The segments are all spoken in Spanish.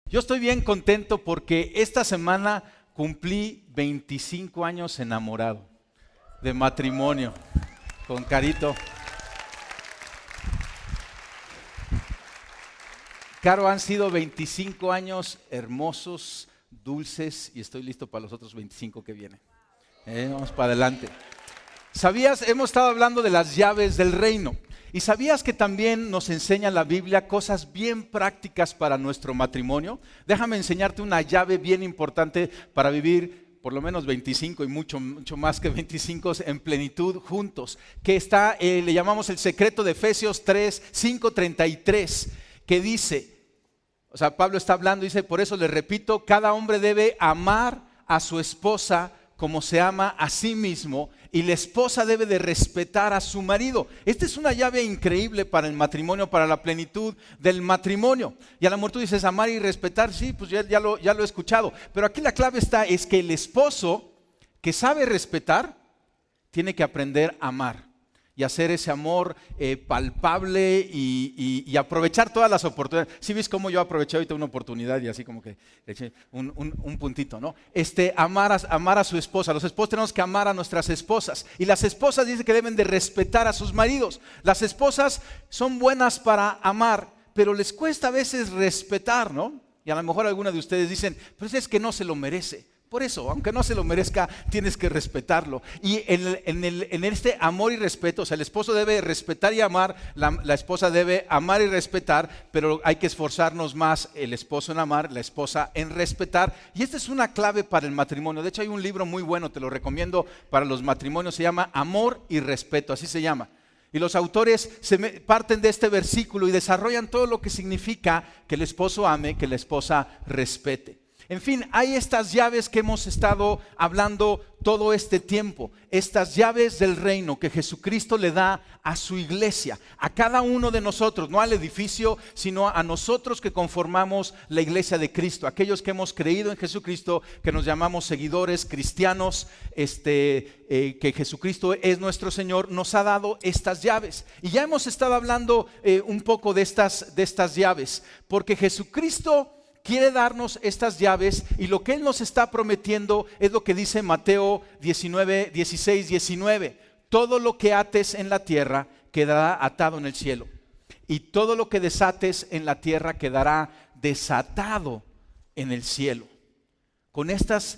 Yo estoy bien contento porque esta semana cumplí 25 años enamorado de matrimonio con Carito. Caro, han sido 25 años hermosos, dulces y estoy listo para los otros 25 que vienen. Vamos para adelante. ¿Sabías? Hemos estado hablando de las llaves del reino. ¿Y sabías que también nos enseña la Biblia cosas bien prácticas para nuestro matrimonio? Déjame enseñarte una llave bien importante para vivir por lo menos 25 y mucho más que 25 en plenitud juntos. Que está, le llamamos el secreto de Efesios 5:33, que dice, o sea, Pablo está hablando, dice, por eso le repito, cada hombre debe amar a su esposa como se ama a sí mismo, y la esposa debe de respetar a su marido. Esta es una llave increíble para el matrimonio, para la plenitud del matrimonio. Y a lo mejor tú dices, amar y respetar, sí, pues ya lo he escuchado. Pero aquí la clave es que el esposo que sabe respetar, tiene que aprender a amar. Y hacer ese amor palpable y aprovechar todas las oportunidades. ¿Sí ves cómo yo aproveché ahorita una oportunidad y así como que le eché un puntito, ¿no? Amar a su esposa. Los esposos tenemos que amar a nuestras esposas. Y las esposas dicen que deben de respetar a sus maridos. Las esposas son buenas para amar, pero les cuesta a veces respetar, ¿no? Y a lo mejor algunos de ustedes dicen, pues es que no se lo merece. Por eso, aunque no se lo merezca, tienes que respetarlo. Y en este amor y respeto, o sea, el esposo debe respetar y amar, la esposa debe amar y respetar, pero hay que esforzarnos más, el esposo en amar, la esposa en respetar. Y esta es una clave para el matrimonio. De hecho, hay un libro muy bueno, te lo recomiendo para los matrimonios, se llama Amor y Respeto, así se llama. Y los autores parten de este versículo y desarrollan todo lo que significa que el esposo ame, que la esposa respete. En fin, hay estas llaves que hemos estado hablando todo este tiempo, estas llaves del reino que Jesucristo le da a su iglesia, a cada uno de nosotros, no al edificio, sino a nosotros que conformamos la iglesia de Cristo, aquellos que hemos creído en Jesucristo, que nos llamamos seguidores cristianos, que Jesucristo es nuestro Señor, nos ha dado estas llaves. Y ya hemos estado hablando un poco de estas llaves, porque Jesucristo quiere darnos estas llaves y lo que Él nos está prometiendo es lo que dice Mateo 16:19. Todo lo que ates en la tierra quedará atado en el cielo y todo lo que desates en la tierra quedará desatado en el cielo. Con estos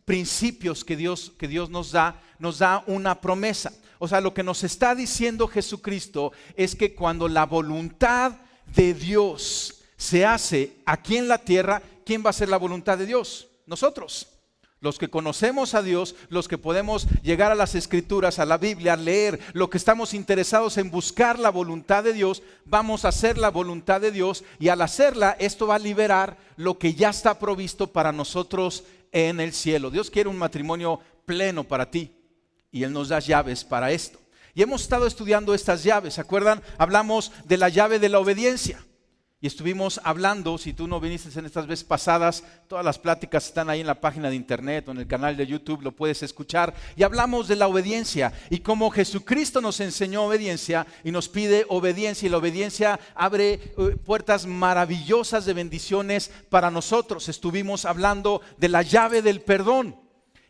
principios que Dios nos da una promesa. O sea, lo que nos está diciendo Jesucristo es que cuando la voluntad de Dios se hace aquí en la tierra, ¿quién va a hacer la voluntad de Dios? Nosotros, los que conocemos a Dios, los que podemos llegar a las Escrituras, a la Biblia, leer, lo que estamos interesados en buscar la voluntad de Dios, vamos a hacer la voluntad de Dios y al hacerla, esto va a liberar lo que ya está provisto para nosotros en el cielo. Dios quiere un matrimonio pleno para ti y Él nos da llaves para esto. Y hemos estado estudiando estas llaves, ¿se acuerdan? Hablamos de la llave de la obediencia. Y estuvimos hablando, si tú no viniste en estas veces pasadas, todas las pláticas están ahí en la página de internet o en el canal de YouTube, lo puedes escuchar. Y hablamos de la obediencia y cómo Jesucristo nos enseñó obediencia y nos pide obediencia. Y la obediencia abre puertas maravillosas de bendiciones para nosotros. Estuvimos hablando de la llave del perdón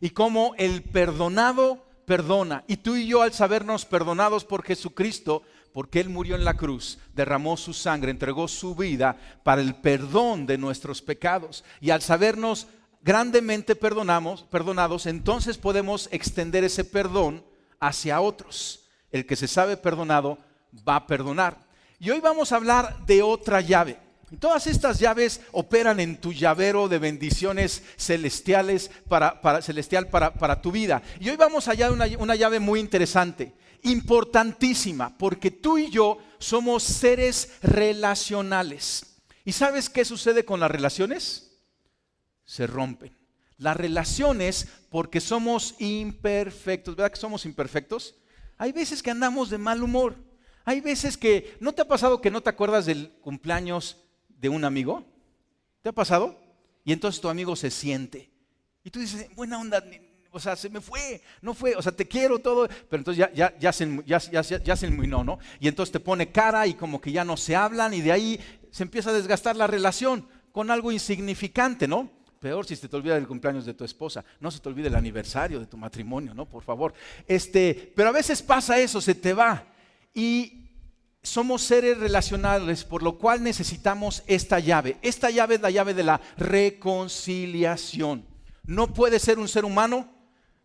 y cómo el perdonado perdona. Y tú y yo, al sabernos perdonados por Jesucristo, porque Él murió en la cruz, derramó su sangre, entregó su vida para el perdón de nuestros pecados. Y al sabernos grandemente perdonados, entonces podemos extender ese perdón hacia otros. El que se sabe perdonado va a perdonar. Y hoy vamos a hablar de otra llave. Y todas estas llaves operan en tu llavero de bendiciones celestiales para tu vida. Y hoy vamos a hallar una llave muy interesante, importantísima, porque tú y yo somos seres relacionales. ¿Y sabes qué sucede con las relaciones? Se rompen. Las relaciones, porque somos imperfectos. ¿Verdad que somos imperfectos? Hay veces que andamos de mal humor. Hay veces que, ¿no te ha pasado que no te acuerdas del cumpleaños de un amigo? ¿Te ha pasado? Y entonces tu amigo se siente. Y tú dices, buena onda, o sea, se me fue, no fue, o sea, te quiero todo, pero entonces ya se enmuinó, ¿no? Y entonces te pone cara y como que ya no se hablan y de ahí se empieza a desgastar la relación. con algo insignificante, ¿no? Peor si se te olvida el cumpleaños de tu esposa. No se te olvide el aniversario de tu matrimonio, ¿no? Por favor. Pero a veces pasa eso, se te va. Y somos seres relacionales, por lo cual necesitamos esta llave. Esta llave es la llave de la reconciliación. No puede ser un ser humano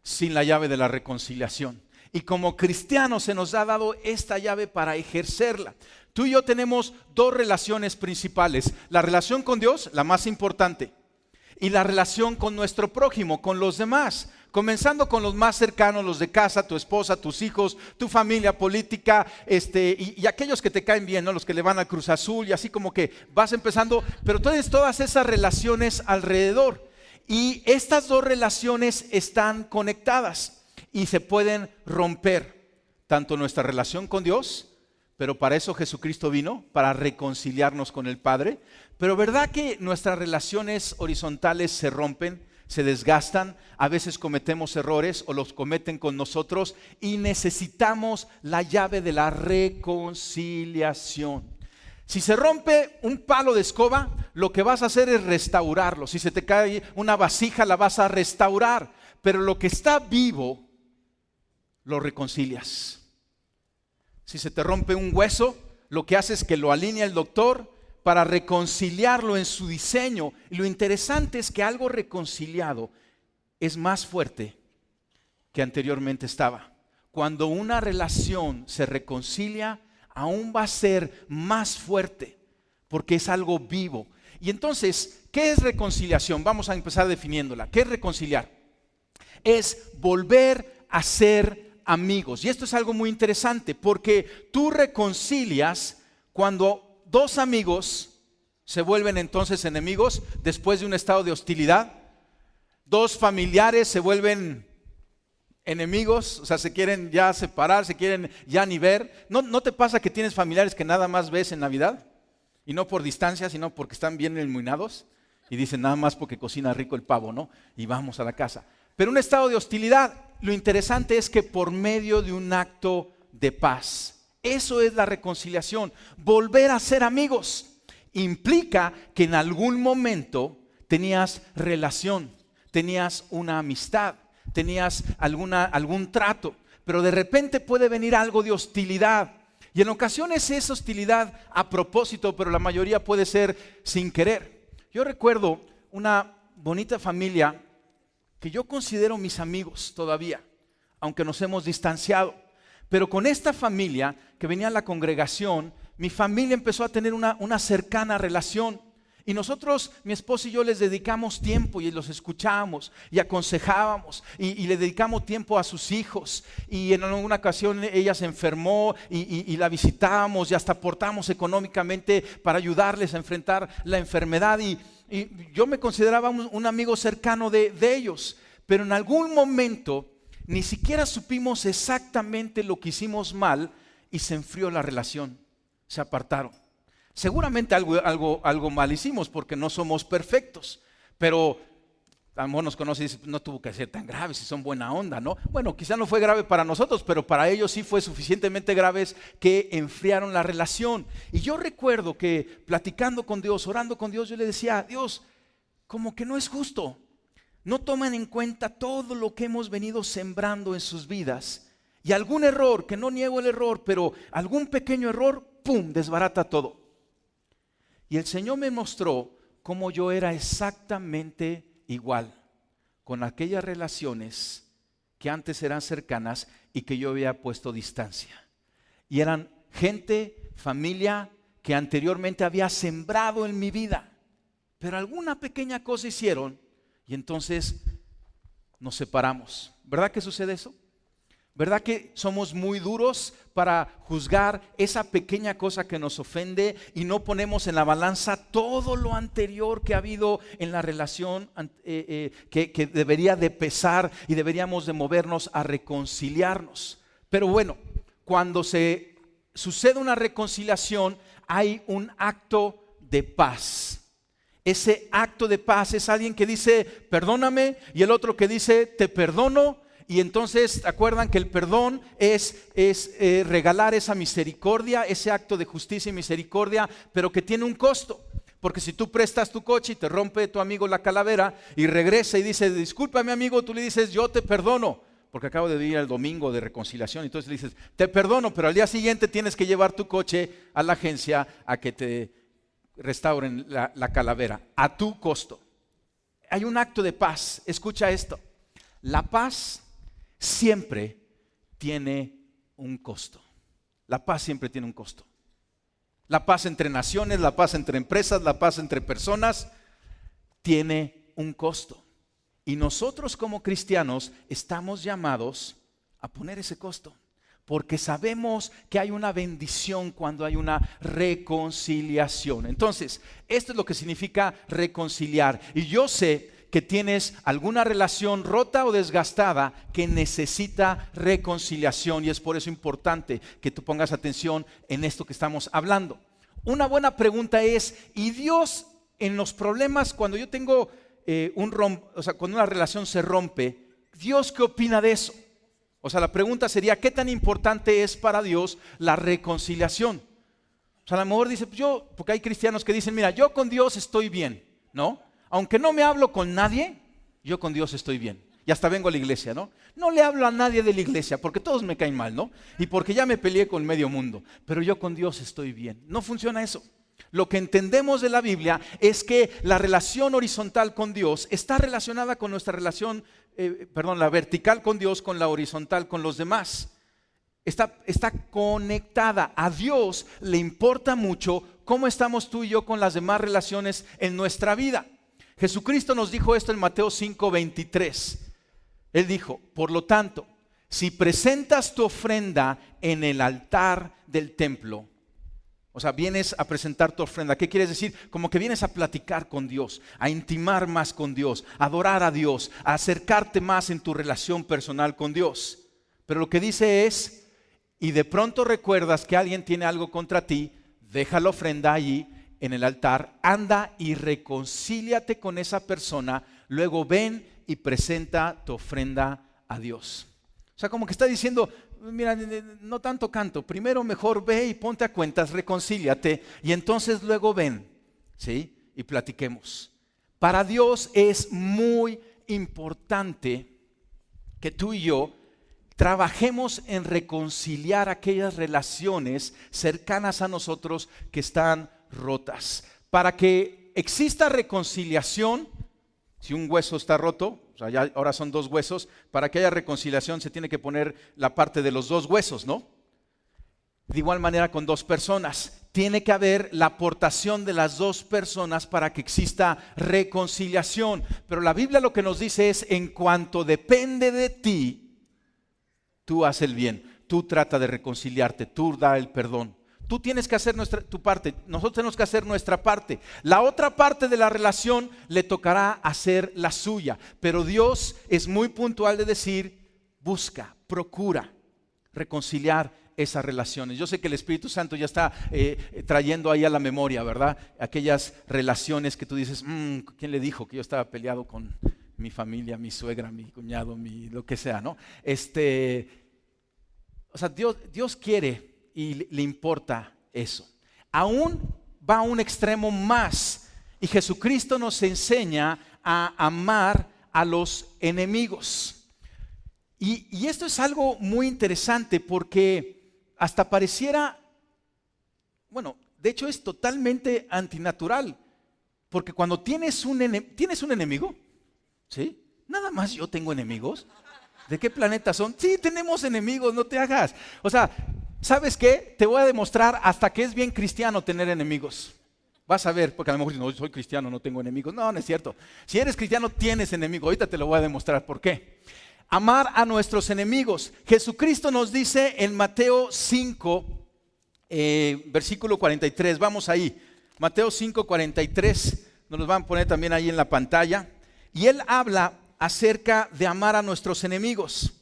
sin la llave de la reconciliación. Y como cristianos se nos ha dado esta llave para ejercerla. Tú y yo tenemos dos relaciones principales. La relación con Dios, la más importante. Y la relación con nuestro prójimo, con los demás. Comenzando con los más cercanos, los de casa, tu esposa, tus hijos, tu familia política, y aquellos que te caen bien, ¿no? Los que le van al Cruz Azul, y así como que vas empezando, pero tienes todas esas relaciones alrededor. Y estas dos relaciones están conectadas y se pueden romper. Tanto nuestra relación con Dios, pero para eso Jesucristo vino, para reconciliarnos con el Padre. Pero ¿verdad que nuestras relaciones horizontales se rompen, se desgastan? A veces cometemos errores o los cometen con nosotros y necesitamos la llave de la reconciliación. Si se rompe un palo de escoba, lo que vas a hacer es restaurarlo. Si se te cae una vasija, la vas a restaurar. Pero lo que está vivo, lo reconcilias. Si se te rompe un hueso, lo que hace es que lo alinea el doctor para reconciliarlo en su diseño. Y lo interesante es que algo reconciliado es más fuerte que anteriormente estaba. Cuando una relación se reconcilia, aún va a ser más fuerte, porque es algo vivo. Y entonces, ¿qué es reconciliación? Vamos a empezar definiéndola. ¿Qué es reconciliar? Es volver a ser amigos. Y esto es algo muy interesante, porque tú reconcilias cuando dos amigos se vuelven entonces enemigos después de un estado de hostilidad. Dos familiares se vuelven enemigos, o sea, se quieren ya separar, se quieren ya ni ver. ¿No te pasa que tienes familiares que nada más ves en Navidad? Y no por distancia, sino porque están bien enmuinados. Y dicen nada más porque cocina rico el pavo, ¿no? Y vamos a la casa. Pero un estado de hostilidad, lo interesante es que por medio de un acto de paz. Eso es la reconciliación. Volver a ser amigos implica que en algún momento tenías relación, tenías una amistad, tenías algún trato, pero de repente puede venir algo de hostilidad. Y en ocasiones es hostilidad a propósito, pero la mayoría puede ser sin querer. Yo recuerdo una bonita familia que yo considero mis amigos todavía, aunque nos hemos distanciado. Pero con esta familia que venía a la congregación, mi familia empezó a tener una cercana relación. Y nosotros, mi esposo y yo, les dedicamos tiempo y los escuchábamos y aconsejábamos y le dedicamos tiempo a sus hijos. Y en alguna ocasión ella se enfermó y la visitábamos y hasta aportamos económicamente para ayudarles a enfrentar la enfermedad. Y yo me consideraba un amigo cercano de ellos. Pero en algún momento ni siquiera supimos exactamente lo que hicimos mal y se enfrió la relación, se apartaron. Seguramente algo mal hicimos porque no somos perfectos, pero a lo mejor nos conoce y dice, no tuvo que ser tan grave si son buena onda, ¿no? Bueno, quizá no fue grave para nosotros, pero para ellos sí fue suficientemente graves que enfriaron la relación. Y yo recuerdo que platicando con Dios, orando con Dios, yo le decía, Dios, como que no es justo. No toman en cuenta todo lo que hemos venido sembrando en sus vidas. Y algún error, que no niego el error, pero algún pequeño error, ¡pum!, desbarata todo. Y el Señor me mostró cómo yo era exactamente igual con aquellas relaciones que antes eran cercanas y que yo había puesto distancia. Y eran gente, familia que anteriormente había sembrado en mi vida. Pero alguna pequeña cosa hicieron y entonces nos separamos. ¿Verdad que sucede eso? ¿Verdad que somos muy duros para juzgar esa pequeña cosa que nos ofende y no ponemos en la balanza todo lo anterior que ha habido en la relación que debería de pesar y deberíamos de movernos a reconciliarnos? Pero bueno, cuando se sucede una reconciliación hay un acto de paz. Ese acto de paz es alguien que dice perdóname y el otro que dice te perdono. Y entonces, ¿acuerdan que el perdón es regalar esa misericordia, ese acto de justicia y misericordia, pero que tiene un costo? Porque si tú prestas tu coche y te rompe tu amigo la calavera y regresa y dice, discúlpame amigo, tú le dices, yo te perdono. Porque acabo de ir el domingo de reconciliación, entonces le dices, te perdono, pero al día siguiente tienes que llevar tu coche a la agencia a que te restauren la calavera, a tu costo. Hay un acto de paz, escucha esto, la paz siempre tiene un costo. La paz siempre tiene un costo. La paz entre naciones, la paz entre empresas, la paz entre personas, tiene un costo. Y nosotros como cristianos estamos llamados a poner ese costo. Porque sabemos que hay una bendición cuando hay una reconciliación. Entonces, esto es lo que significa reconciliar. Y yo sé que tienes alguna relación rota o desgastada que necesita reconciliación y es por eso importante que tú pongas atención en esto que estamos hablando. Una buena pregunta es, ¿y Dios en los problemas cuando yo tengo cuando una relación se rompe, Dios qué opina de eso? O sea, la pregunta sería, ¿qué tan importante es para Dios la reconciliación? O sea, a lo mejor dice, porque hay cristianos que dicen, mira, yo con Dios estoy bien, ¿no? Aunque no me hablo con nadie, yo con Dios estoy bien. Y hasta vengo a la iglesia, ¿no? No le hablo a nadie de la iglesia porque todos me caen mal, ¿no? Y porque ya me peleé con medio mundo. Pero yo con Dios estoy bien. No funciona eso. Lo que entendemos de la Biblia es que la relación horizontal con Dios está relacionada con nuestra relación, la vertical con Dios, con la horizontal con los demás. Está conectada. A Dios le importa mucho cómo estamos tú y yo con las demás relaciones en nuestra vida. Jesucristo nos dijo esto en Mateo 5:23. Él dijo, por lo tanto, si presentas tu ofrenda en el altar del templo, o sea, vienes a presentar tu ofrenda. ¿Qué quieres decir? Como que vienes a platicar con Dios, a intimar más con Dios, a adorar a Dios, a acercarte más en tu relación personal con Dios. Pero lo que dice es, y de pronto recuerdas que alguien tiene algo contra ti, deja la ofrenda allí en el altar, anda y reconcíliate con esa persona, luego ven y presenta tu ofrenda a Dios. O sea, como que está diciendo, mira, no tanto canto, primero mejor ve y ponte a cuentas, reconcíliate y entonces luego ven, ¿sí? Y platiquemos. Para Dios es muy importante que tú y yo trabajemos en reconciliar aquellas relaciones cercanas a nosotros que están rotas. Para que exista reconciliación, si un hueso está roto, o sea, ya ahora son dos huesos, para que haya reconciliación se tiene que poner la parte de los dos huesos, ¿no? De igual manera con dos personas. Tiene que haber la aportación de las dos personas para que exista reconciliación. Pero la Biblia lo que nos dice es, en cuanto depende de ti, tú haz el bien, tú trata de reconciliarte, tú da el perdón. Tú tienes que hacer tu parte, nosotros tenemos que hacer nuestra parte. La otra parte de la relación le tocará hacer la suya. Pero Dios es muy puntual de decir, busca, procura reconciliar esas relaciones. Yo sé que el Espíritu Santo ya está trayendo ahí a la memoria, ¿verdad? Aquellas relaciones que tú dices, ¿quién le dijo que yo estaba peleado con mi familia, mi suegra, mi cuñado, lo que sea, ¿no? O sea, Dios quiere y le importa eso. Aún va a un extremo más y Jesucristo nos enseña a amar a los enemigos. Y esto es algo muy interesante porque hasta pareciera, bueno, de hecho es totalmente antinatural, porque cuando tienes un enemigo, ¿sí? Nada más yo tengo enemigos. ¿De qué planeta son? Sí, tenemos enemigos, no te hagas. O sea, ¿sabes qué? Te voy a demostrar hasta que es bien cristiano tener enemigos. Vas a ver, porque a lo mejor no soy cristiano, no tengo enemigos. No, no es cierto. Si eres cristiano tienes enemigos. Ahorita te lo voy a demostrar por qué. Amar a nuestros enemigos. Jesucristo nos dice en Mateo 5, versículo 43. Vamos ahí. Mateo 5, 43. Nos lo van a poner también ahí en la pantalla. Y Él habla acerca de amar a nuestros enemigos.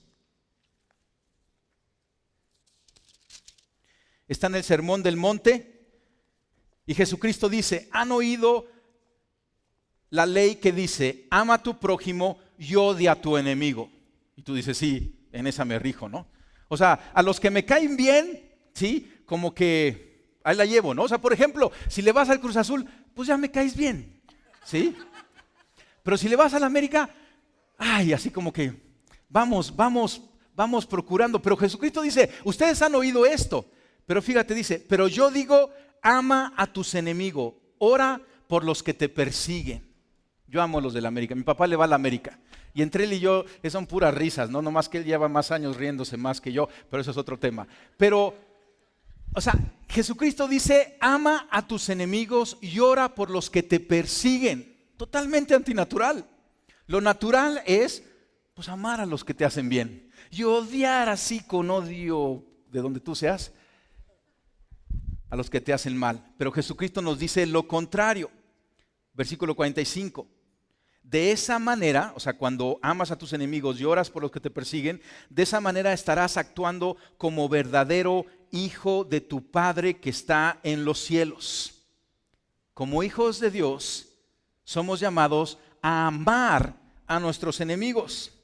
Está en el Sermón del Monte y Jesucristo dice, ¿han oído la ley que dice, ama a tu prójimo y odia a tu enemigo? Y tú dices, sí, en esa me rijo, ¿no? O sea, a los que me caen bien, sí, como que ahí la llevo, ¿no? O sea, por ejemplo, si le vas al Cruz Azul, pues ya me caes bien, ¿sí? Pero si le vas a la América, ay, así como que vamos procurando. Pero Jesucristo dice, ustedes han oído esto, pero fíjate, dice, pero yo digo, ama a tus enemigos, ora por los que te persiguen. Yo amo a los de la América, mi papá le va a la América. Y entre él y yo son puras risas, ¿no? Nomás que él lleva más años riéndose más que yo, pero eso es otro tema. Pero, o sea, Jesucristo dice, ama a tus enemigos y ora por los que te persiguen. Totalmente antinatural. Lo natural es, pues, amar a los que te hacen bien. Y odiar así con odio de donde tú seas, a los que te hacen mal. Pero Jesucristo nos dice lo contrario. Versículo 45. De esa manera, o sea, cuando amas a tus enemigos y oras por los que te persiguen, de esa manera estarás actuando como verdadero hijo de tu Padre que está en los cielos. Como hijos de Dios, somos llamados a amar a nuestros enemigos,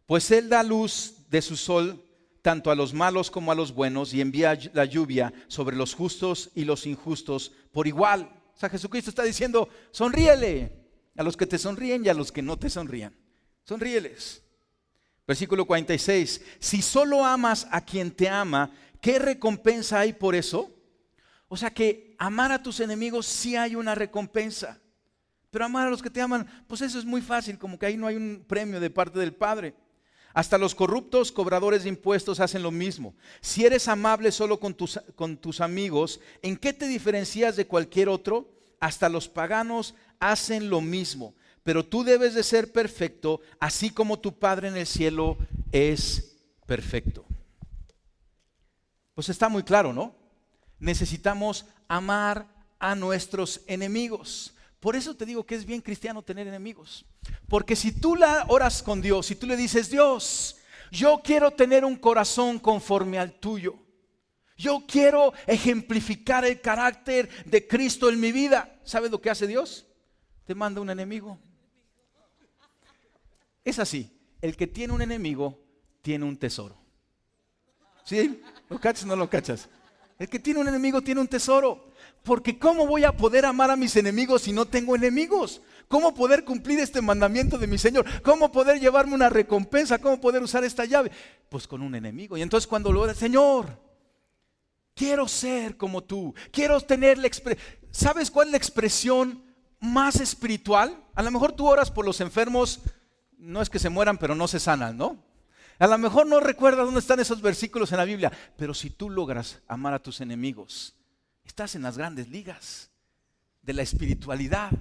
pues Él da luz de su sol tanto a los malos como a los buenos y envía la lluvia sobre los justos y los injustos por igual. O sea, Jesucristo está diciendo, sonríele a los que te sonríen y a los que no te sonrían. Sonríeles. Versículo 46. Si solo amas a quien te ama, ¿qué recompensa hay por eso? O sea que amar a tus enemigos sí hay una recompensa. Pero amar a los que te aman, pues eso es muy fácil, como que ahí no hay un premio de parte del Padre. Hasta los corruptos cobradores de impuestos hacen lo mismo. Si eres amable solo con tus amigos, ¿en qué te diferencias de cualquier otro? Hasta los paganos hacen lo mismo. Pero tú debes de ser perfecto, así como tu Padre en el cielo es perfecto. Pues está muy claro, ¿no? Necesitamos amar a nuestros enemigos. Por eso te digo que es bien cristiano tener enemigos. Porque si tú la oras con Dios, si tú le dices, Dios, yo quiero tener un corazón conforme al tuyo. Yo quiero ejemplificar el carácter de Cristo en mi vida. ¿Sabes lo que hace Dios? Te manda un enemigo. Es así, el que tiene un enemigo tiene un tesoro. ¿Sí? ¿Lo cachas o no lo cachas? El que tiene un enemigo tiene un tesoro. Porque ¿cómo voy a poder amar a mis enemigos si no tengo enemigos? ¿Cómo poder cumplir este mandamiento de mi Señor? ¿Cómo poder llevarme una recompensa? ¿Cómo poder usar esta llave? Pues con un enemigo. Y entonces cuando lo Señor, quiero ser como tú. Quiero tener la expresión. ¿Sabes cuál es la expresión más espiritual? A lo mejor tú oras por los enfermos, no es que se mueran, pero no se sanan, ¿no? A lo mejor no recuerdas dónde están esos versículos en la Biblia, pero si tú logras amar a tus enemigos, estás en las grandes ligas de la espiritualidad.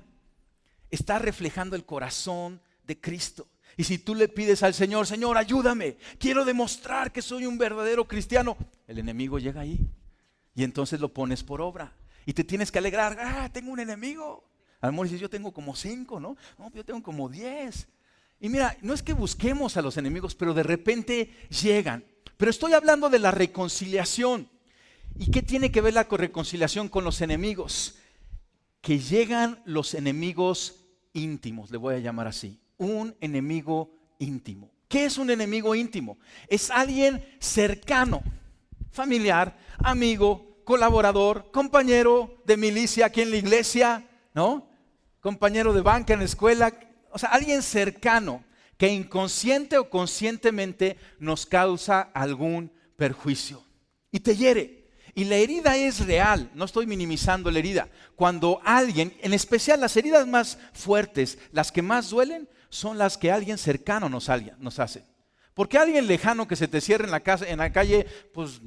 Estás reflejando el corazón de Cristo. Y si tú le pides al Señor, Señor, ayúdame, quiero demostrar que soy un verdadero cristiano, el enemigo llega ahí y entonces lo pones por obra. Y te tienes que alegrar, tengo un enemigo. A lo mejor dices, yo tengo como 5, ¿no? No, yo tengo como 10. Y mira, no es que busquemos a los enemigos, pero de repente llegan. Pero estoy hablando de la reconciliación. ¿Y qué tiene que ver la reconciliación con los enemigos? Que llegan los enemigos íntimos, le voy a llamar así. Un enemigo íntimo. ¿Qué es un enemigo íntimo? Es alguien cercano, familiar, amigo, colaborador, compañero de milicia aquí en la iglesia, ¿no? Compañero de banca en la escuela. O sea, alguien cercano que inconsciente o conscientemente nos causa algún perjuicio y te hiere. Y la herida es real, no estoy minimizando la herida. Cuando alguien, en especial las heridas más fuertes, las que más duelen, son las que alguien cercano nos hace. Porque alguien lejano que se te cierre en la calle, pues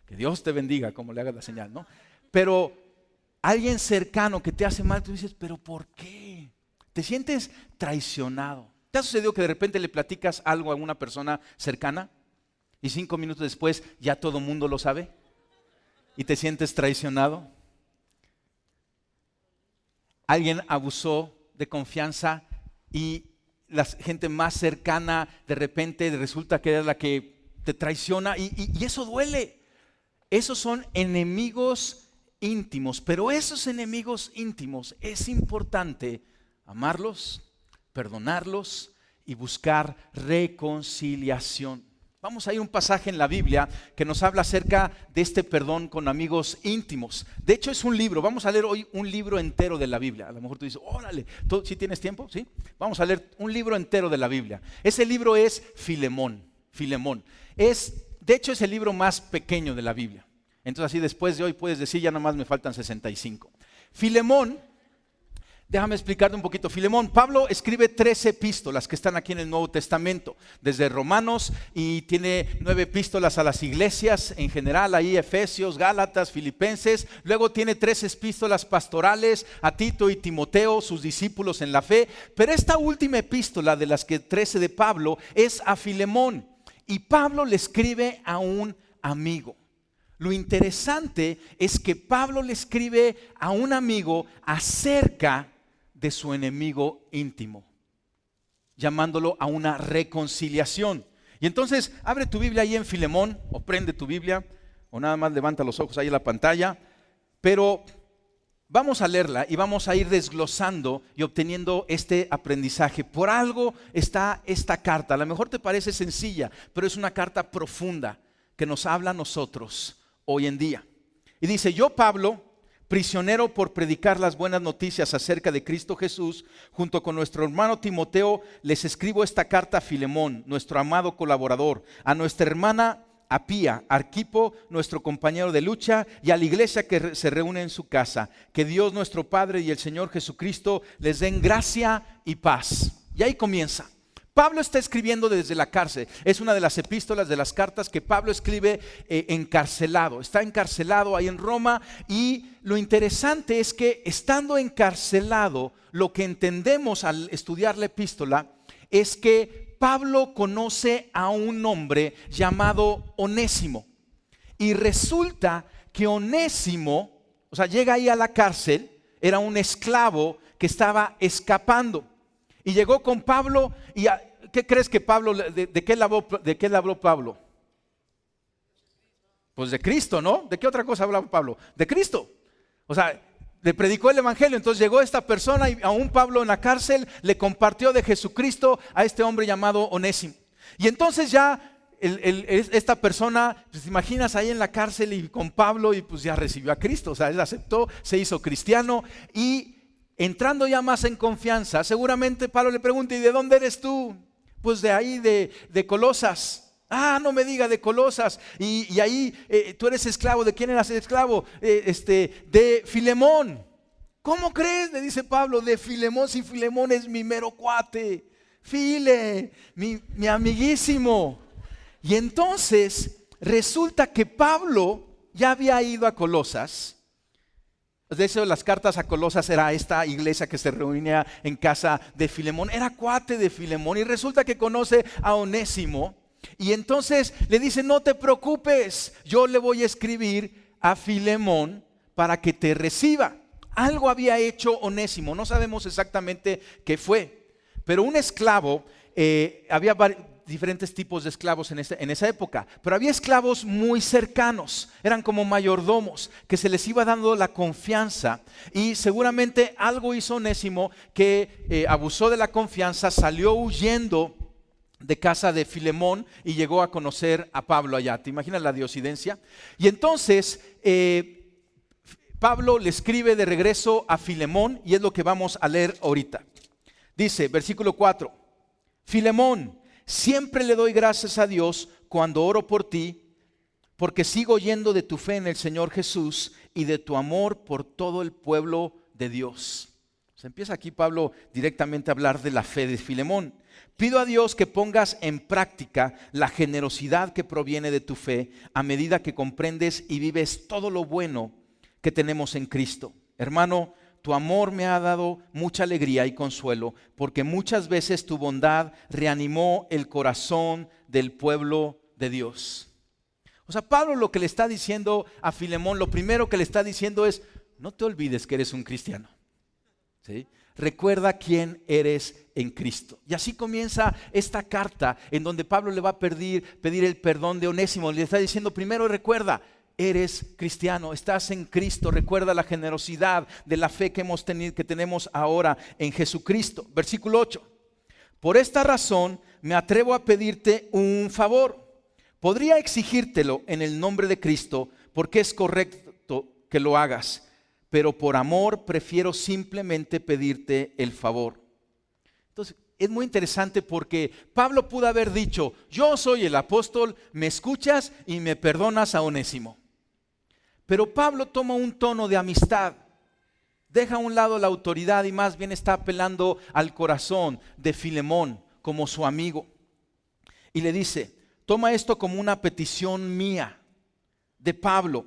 que Dios te bendiga, como le hagas la señal, ¿no? Pero alguien cercano que te hace mal, tú dices, ¿pero por qué? Te sientes traicionado. ¿Te ha sucedido que de repente le platicas algo a una persona cercana y 5 minutos después ya todo el mundo lo sabe? ¿Y te sientes traicionado? Alguien abusó de confianza y la gente más cercana de repente resulta que es la que te traiciona y eso duele. Esos son enemigos íntimos, pero esos enemigos íntimos es importante amarlos, perdonarlos y buscar reconciliación. Vamos a ir a un pasaje en la Biblia que nos habla acerca de este perdón con amigos íntimos. De hecho es un libro, vamos a leer hoy un libro entero de la Biblia. A lo mejor tú dices, órale, ¿sí tienes tiempo? ¿Sí? Vamos a leer un libro entero de la Biblia. Ese libro es Filemón. De hecho es el libro más pequeño de la Biblia. Entonces así después de hoy puedes decir, ya nomás me faltan 65. Filemón. Déjame explicarte un poquito. Filemón, Pablo escribe 13 epístolas que están aquí en el Nuevo Testamento, desde Romanos, y tiene 9 epístolas a las iglesias en general, ahí Efesios, Gálatas, Filipenses. Luego tiene 3 epístolas pastorales a Tito y Timoteo, sus discípulos en la fe. Pero esta última epístola de las que 13 de Pablo es a Filemón. Y Pablo le escribe a un amigo. Lo interesante es que Pablo le escribe a un amigo acerca de su enemigo íntimo, llamándolo a una reconciliación. Y entonces abre tu Biblia ahí en Filemón, o prende tu Biblia, o nada más levanta los ojos ahí en la pantalla, pero vamos a leerla y vamos a ir desglosando y obteniendo este aprendizaje. Por algo está esta carta, a lo mejor te parece sencilla, pero es una carta profunda que nos habla a nosotros hoy en día. Y dice, yo Pablo, prisionero por predicar las buenas noticias acerca de Cristo Jesús, junto con nuestro hermano Timoteo, les escribo esta carta a Filemón, nuestro amado colaborador, a nuestra hermana Apía, Arquipo, nuestro compañero de lucha, y a la iglesia que se reúne en su casa. Que Dios nuestro Padre y el Señor Jesucristo les den gracia y paz. Y ahí comienza. Pablo está escribiendo desde la cárcel. Es una de las epístolas, de las cartas que Pablo escribe encarcelado. Está encarcelado ahí en Roma, y lo interesante es que estando encarcelado, lo que entendemos al estudiar la epístola es que Pablo conoce a un hombre llamado Onésimo. Y resulta que Onésimo, o sea, llega ahí a la cárcel, era un esclavo que estaba escapando. Y llegó con Pablo, y ¿qué crees que Pablo, de qué le habló Pablo? Pues de Cristo, ¿no? ¿De qué otra cosa hablaba Pablo? De Cristo. O sea, le predicó el evangelio. Entonces llegó esta persona y aún Pablo en la cárcel le compartió de Jesucristo a este hombre llamado Onésimo. Y entonces ya esta persona, pues te imaginas ahí en la cárcel y con Pablo, y pues ya recibió a Cristo. O sea, él aceptó, se hizo cristiano, y entrando ya más en confianza, seguramente Pablo le pregunta, ¿y de dónde eres tú? Pues de ahí, de Colosas. Ah, no me diga, de Colosas. Y ahí tú eres esclavo. ¿De quién eras esclavo? De Filemón. ¿Cómo crees? Le dice Pablo, de Filemón, si Filemón es mi mero cuate. File, mi amiguísimo. Y entonces resulta que Pablo ya había ido a Colosas. De hecho, las cartas a Colosas era esta iglesia que se reunía en casa de Filemón. Era cuate de Filemón, y resulta que conoce a Onésimo. Y entonces le dice, no te preocupes, yo le voy a escribir a Filemón para que te reciba. Algo había hecho Onésimo, no sabemos exactamente qué fue. Pero un esclavo, había diferentes tipos de esclavos en esa época, pero había esclavos muy cercanos, eran como mayordomos, que se les iba dando la confianza, y seguramente algo hizo Onésimo que abusó de la confianza, salió huyendo de casa de Filemón y llegó a conocer a Pablo allá. ¿Te imaginas la diosidencia? Y entonces Pablo le escribe de regreso a Filemón, y es lo que vamos a leer ahorita. Dice, versículo 4, Filemón, siempre le doy gracias a Dios cuando oro por ti, porque sigo oyendo de tu fe en el Señor Jesús y de tu amor por todo el pueblo de Dios. Se empieza aquí Pablo directamente a hablar de la fe de Filemón. Pido a Dios que pongas en práctica la generosidad que proviene de tu fe a medida que comprendes y vives todo lo bueno que tenemos en Cristo. Hermano, tu amor me ha dado mucha alegría y consuelo, porque muchas veces tu bondad reanimó el corazón del pueblo de Dios. O sea, Pablo lo que le está diciendo a Filemón, lo primero que le está diciendo es, no te olvides que eres un cristiano. ¿Sí? Recuerda quién eres en Cristo. Y así comienza esta carta en donde Pablo le va a pedir el perdón de Onésimo. Le está diciendo, primero recuerda, eres cristiano, estás en Cristo, recuerda la generosidad de la fe que hemos tenido, que tenemos ahora en Jesucristo. Versículo 8. Por esta razón me atrevo a pedirte un favor. Podría exigírtelo en el nombre de Cristo porque es correcto que lo hagas, pero por amor prefiero simplemente pedirte el favor. Entonces, es muy interesante porque Pablo pudo haber dicho, yo soy el apóstol, me escuchas y me perdonas a Onésimo. Pero Pablo toma un tono de amistad, deja a un lado la autoridad y más bien está apelando al corazón de Filemón como su amigo. Y le dice, toma esto como una petición mía, de Pablo,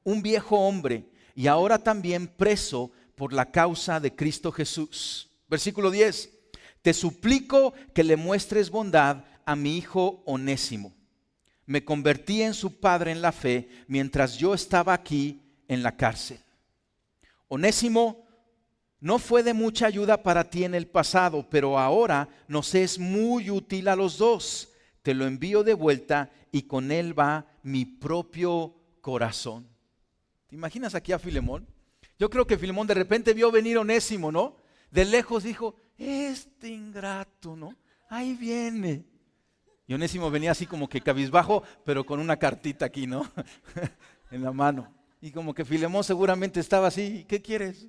un viejo hombre y ahora también preso por la causa de Cristo Jesús. Versículo 10. Te suplico que le muestres bondad a mi hijo Onésimo. Me convertí en su padre en la fe mientras yo estaba aquí en la cárcel. Onésimo no fue de mucha ayuda para ti en el pasado, pero ahora nos es muy útil a los dos. Te lo envío de vuelta y con él va mi propio corazón. ¿Te imaginas aquí a Filemón? Yo creo que Filemón de repente vio venir a Onésimo, ¿no? De lejos dijo, este ingrato, ¿no? Ahí viene. Y Onésimo venía así como que cabizbajo, pero con una cartita aquí, ¿no? En la mano. Y como que Filemón seguramente estaba así, ¿qué quieres?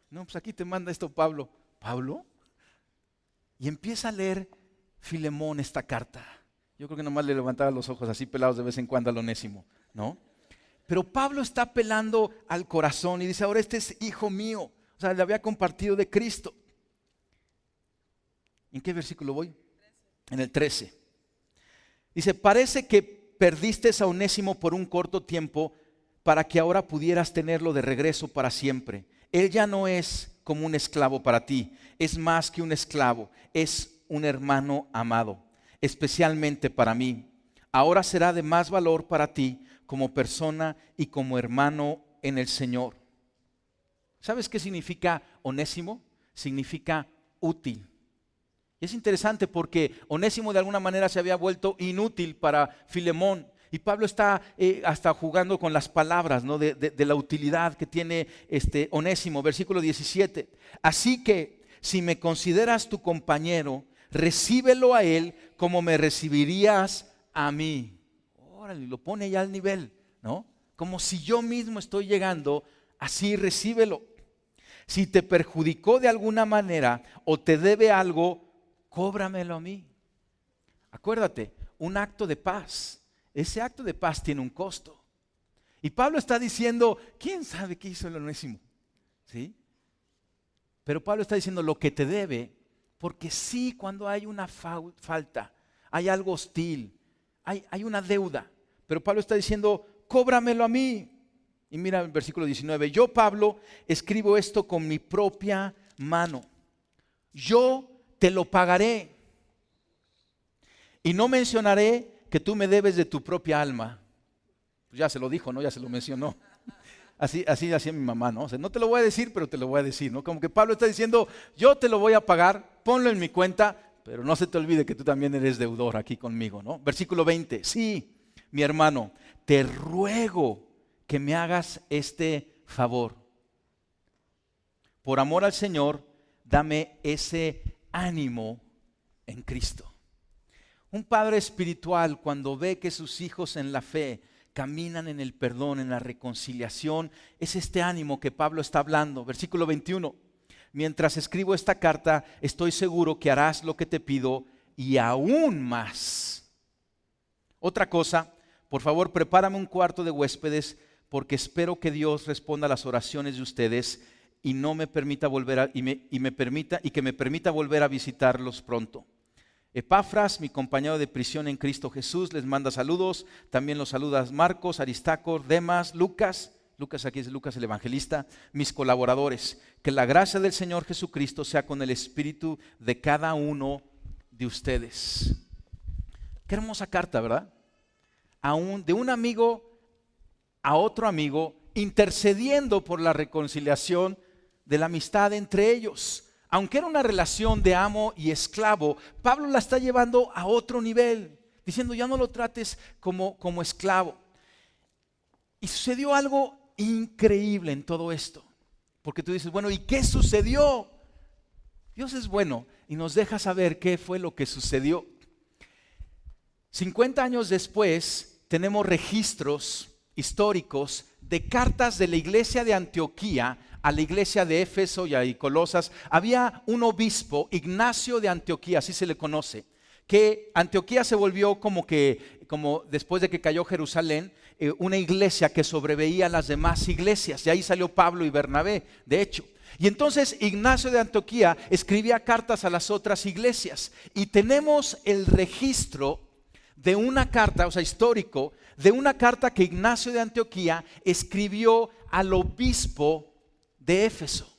No, pues aquí te manda esto Pablo. ¿Pablo? Y empieza a leer Filemón esta carta. Yo creo que nomás le levantaba los ojos así pelados de vez en cuando al Onésimo, ¿no? Pero Pablo está apelando al corazón y dice, ahora este es hijo mío. O sea, le había compartido de Cristo. ¿En qué versículo voy? En el 13. Dice, parece que perdiste a Onésimo por un corto tiempo para que ahora pudieras tenerlo de regreso para siempre. Él ya no es como un esclavo para ti, es más que un esclavo, es un hermano amado, especialmente para mí. Ahora será de más valor para ti como persona y como hermano en el Señor. ¿Sabes qué significa Onésimo? Significa útil. Y es interesante porque Onésimo de alguna manera se había vuelto inútil para Filemón. Y Pablo está hasta jugando con las palabras, ¿no? de la utilidad que tiene Onésimo. Versículo 17. Así que si me consideras tu compañero, recíbelo a él como me recibirías a mí. Órale, lo pone ya al nivel, ¿no? Como si yo mismo estoy llegando, así recíbelo. Si te perjudicó de alguna manera o te debe algo, cóbramelo a mí. Acuérdate, un acto de paz. Ese acto de paz tiene un costo. Y Pablo está diciendo, ¿quién sabe qué hizo el Onésimo? ¿Sí? Pero Pablo está diciendo lo que te debe, porque sí, cuando hay una falta, hay algo hostil, hay una deuda. Pero Pablo está diciendo, cóbramelo a mí. Y mira el versículo 19, yo Pablo escribo esto con mi propia mano. Yo te lo pagaré. Y no mencionaré que tú me debes de tu propia alma. Pues ya se lo dijo, ¿no? Ya se lo mencionó. Así hacía mi mamá, ¿no? O sea, no te lo voy a decir, pero te lo voy a decir, ¿no? Como que Pablo está diciendo, yo te lo voy a pagar, ponlo en mi cuenta, pero no se te olvide que tú también eres deudor aquí conmigo, ¿no? Versículo 20, sí, mi hermano, te ruego que me hagas este favor. Por amor al Señor, dame ese ánimo en Cristo. Un padre espiritual, cuando ve que sus hijos en la fe caminan en el perdón, en la reconciliación, es este ánimo que Pablo está hablando. Versículo 21. Mientras escribo esta carta, estoy seguro que harás lo que te pido y aún más. Otra cosa, por favor, prepárame un cuarto de huéspedes, porque espero que Dios responda a las oraciones de ustedes y no me permita volver que me permita volver a visitarlos pronto. Epafras, mi compañero de prisión en Cristo Jesús, les manda saludos. También los saludas Marcos, Aristarco, Demas, Lucas. Lucas, aquí es Lucas el evangelista, mis colaboradores. Que la gracia del Señor Jesucristo sea con el espíritu de cada uno de ustedes. Qué hermosa carta, ¿verdad? De un amigo a otro amigo, intercediendo por la reconciliación de la amistad entre ellos. Aunque era una relación de amo y esclavo, Pablo la está llevando a otro nivel, diciendo ya no lo trates como esclavo. Y sucedió algo increíble en todo esto, porque tú dices, bueno, ¿y qué sucedió? Dios es bueno y nos deja saber qué fue lo que sucedió. 50 años después tenemos registros históricos de cartas de la iglesia de Antioquía a la iglesia de Éfeso y a Colosas. Había un obispo, Ignacio de Antioquía, así se le conoce, que Antioquía se volvió como después de que cayó Jerusalén, una iglesia que sobreveía a las demás iglesias. De ahí salió Pablo y Bernabé, de hecho. Y entonces Ignacio de Antioquía escribía cartas a las otras iglesias. Y tenemos el registro de una carta, o sea, histórico, de una carta que Ignacio de Antioquía escribió al obispo de Éfeso.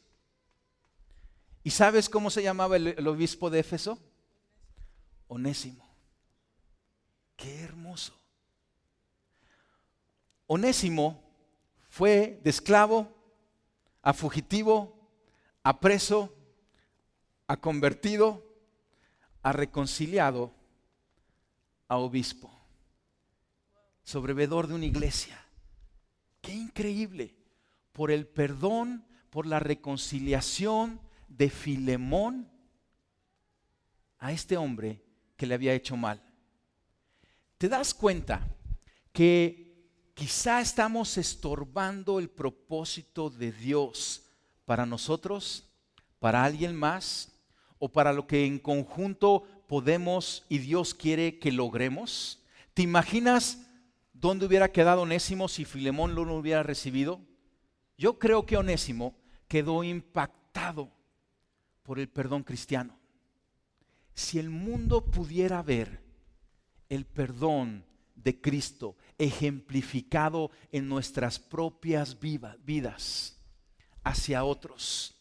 ¿Y sabes cómo se llamaba el obispo de Éfeso? Onésimo. Qué hermoso. Onésimo fue de esclavo a fugitivo, a preso, a convertido, a reconciliado, a obispo, sobrevedor de una iglesia. Qué increíble. Por el perdón, por la reconciliación de Filemón a este hombre que le había hecho mal. ¿Te das cuenta que quizá estamos estorbando el propósito de Dios para nosotros, para alguien más, o para lo que en conjunto podemos y Dios quiere que logremos? ¿Te imaginas dónde hubiera quedado Onésimo si Filemón no lo hubiera recibido? Yo creo que Onésimo quedó impactado por el perdón cristiano. Si el mundo pudiera ver el perdón de Cristo ejemplificado en nuestras propias vidas hacia otros,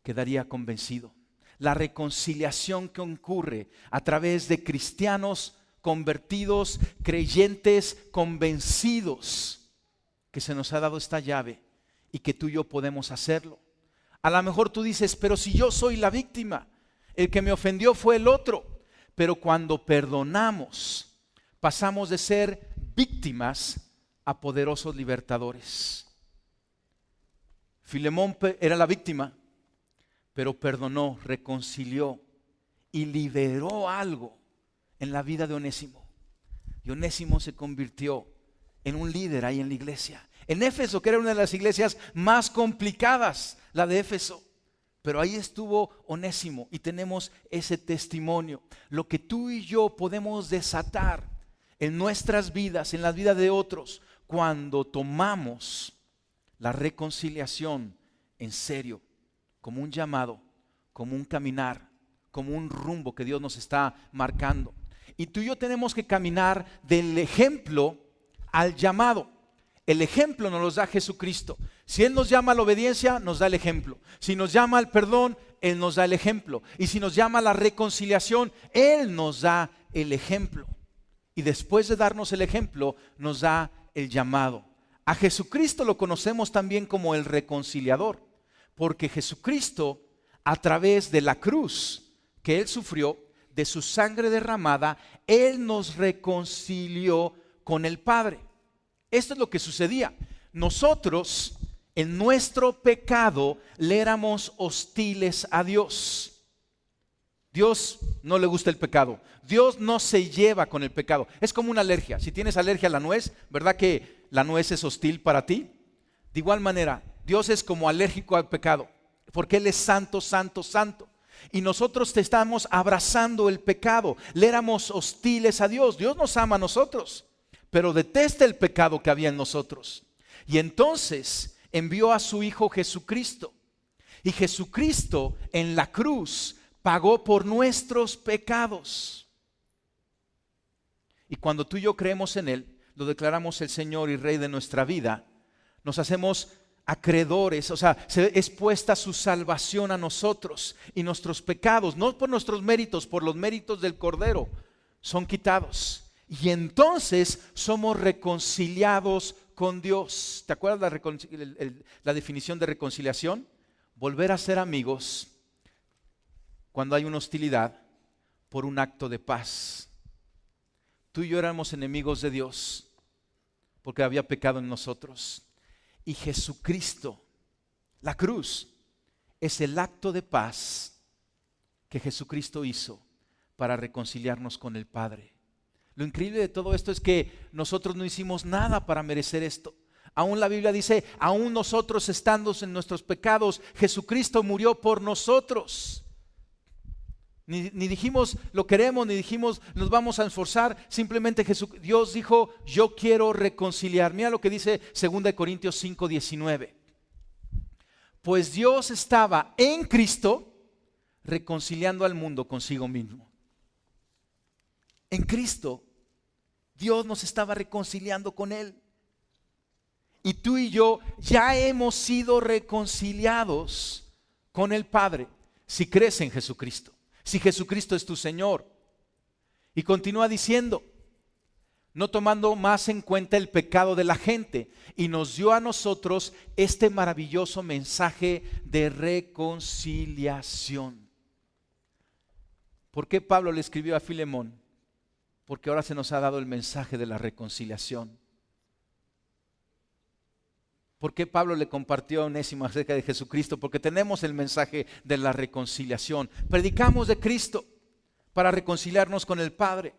quedaría convencido. La reconciliación que ocurre a través de cristianos convertidos, creyentes, convencidos que se nos ha dado esta llave y que tú y yo podemos hacerlo. A lo mejor tú dices, pero si yo soy la víctima, el que me ofendió fue el otro. Pero cuando perdonamos, pasamos de ser víctimas a poderosos libertadores. Filemón era la víctima, pero perdonó, reconcilió y liberó algo en la vida de Onésimo. Y Onésimo se convirtió en un líder ahí en la iglesia. En Éfeso, que era una de las iglesias más complicadas, la de Éfeso. Pero ahí estuvo Onésimo y tenemos ese testimonio. Lo que tú y yo podemos desatar en nuestras vidas, en la vida de otros, cuando tomamos la reconciliación en serio, como un llamado, como un caminar, como un rumbo que Dios nos está marcando. Y tú y yo tenemos que caminar del ejemplo al llamado. El ejemplo nos lo da Jesucristo. Si Él nos llama a la obediencia, nos da el ejemplo. Si nos llama al perdón, Él nos da el ejemplo. Y si nos llama a la reconciliación, Él nos da el ejemplo. Y después de darnos el ejemplo, nos da el llamado. A Jesucristo lo conocemos también como el reconciliador, porque Jesucristo, a través de la cruz que Él sufrió, de su sangre derramada, Él nos reconcilió con el Padre. Esto es lo que sucedía. Nosotros, en nuestro pecado, le éramos hostiles a Dios. Dios no le gusta el pecado. Dios no se lleva con el pecado. Es como una alergia. Si tienes alergia a la nuez, ¿verdad que la nuez es hostil para ti? De igual manera, Dios es como alérgico al pecado, porque Él es santo, santo, santo. Y nosotros te estamos abrazando el pecado. Le éramos hostiles a Dios. Dios nos ama a nosotros, pero detesta el pecado que había en nosotros. Y entonces envió a su Hijo Jesucristo. Y Jesucristo en la cruz pagó por nuestros pecados. Y cuando tú y yo creemos en Él, lo declaramos el Señor y Rey de nuestra vida, nos hacemos acreedores, o sea, es puesta su salvación a nosotros y nuestros pecados, no por nuestros méritos, por los méritos del Cordero, son quitados. Y entonces somos reconciliados con Dios. ¿Te acuerdas la definición de reconciliación? Volver a ser amigos cuando hay una hostilidad por un acto de paz. Tú y yo éramos enemigos de Dios porque había pecado en nosotros. Y Jesucristo, la cruz, es el acto de paz que Jesucristo hizo para reconciliarnos con el Padre. Lo increíble de todo esto es que nosotros no hicimos nada para merecer esto. Aún la Biblia dice, aún nosotros estando en nuestros pecados, Jesucristo murió por nosotros. Ni dijimos lo queremos, ni dijimos nos vamos a esforzar. Simplemente Dios dijo, yo quiero reconciliar. Mira lo que dice 2 Corintios 5:19. Pues Dios estaba en Cristo reconciliando al mundo consigo mismo. En Cristo, Dios nos estaba reconciliando con Él. Y tú y yo ya hemos sido reconciliados con el Padre si crees en Jesucristo, si Jesucristo es tu Señor. Y continúa diciendo, no tomando más en cuenta el pecado de la gente, y nos dio a nosotros este maravilloso mensaje de reconciliación. ¿Por qué Pablo le escribió a Filemón? Porque ahora se nos ha dado el mensaje de la reconciliación. ¿Por qué Pablo le compartió a Onésimo acerca de Jesucristo? Porque tenemos el mensaje de la reconciliación. Predicamos de Cristo para reconciliarnos con el Padre,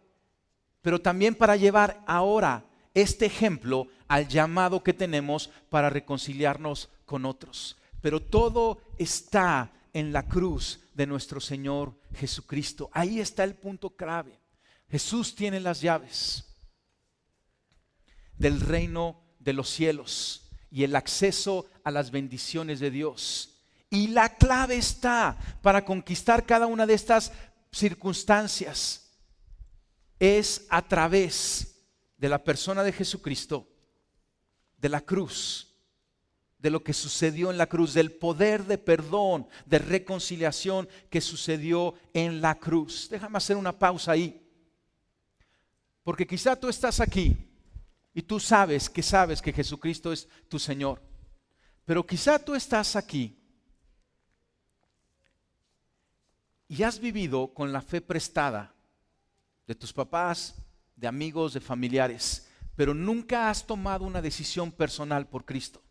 pero también para llevar ahora este ejemplo al llamado que tenemos para reconciliarnos con otros. Pero todo está en la cruz de nuestro Señor Jesucristo. Ahí está el punto clave. Jesús tiene las llaves del reino de los cielos y el acceso a las bendiciones de Dios. Y la clave está para conquistar cada una de estas circunstancias. Es a través de la persona de Jesucristo, de la cruz, de lo que sucedió en la cruz, del poder de perdón, de reconciliación que sucedió en la cruz. Déjame hacer una pausa ahí. Porque quizá tú estás aquí y tú sabes que Jesucristo es tu Señor. Pero quizá tú estás aquí y has vivido con la fe prestada de tus papás, de amigos, de familiares, pero nunca has tomado una decisión personal por Cristo.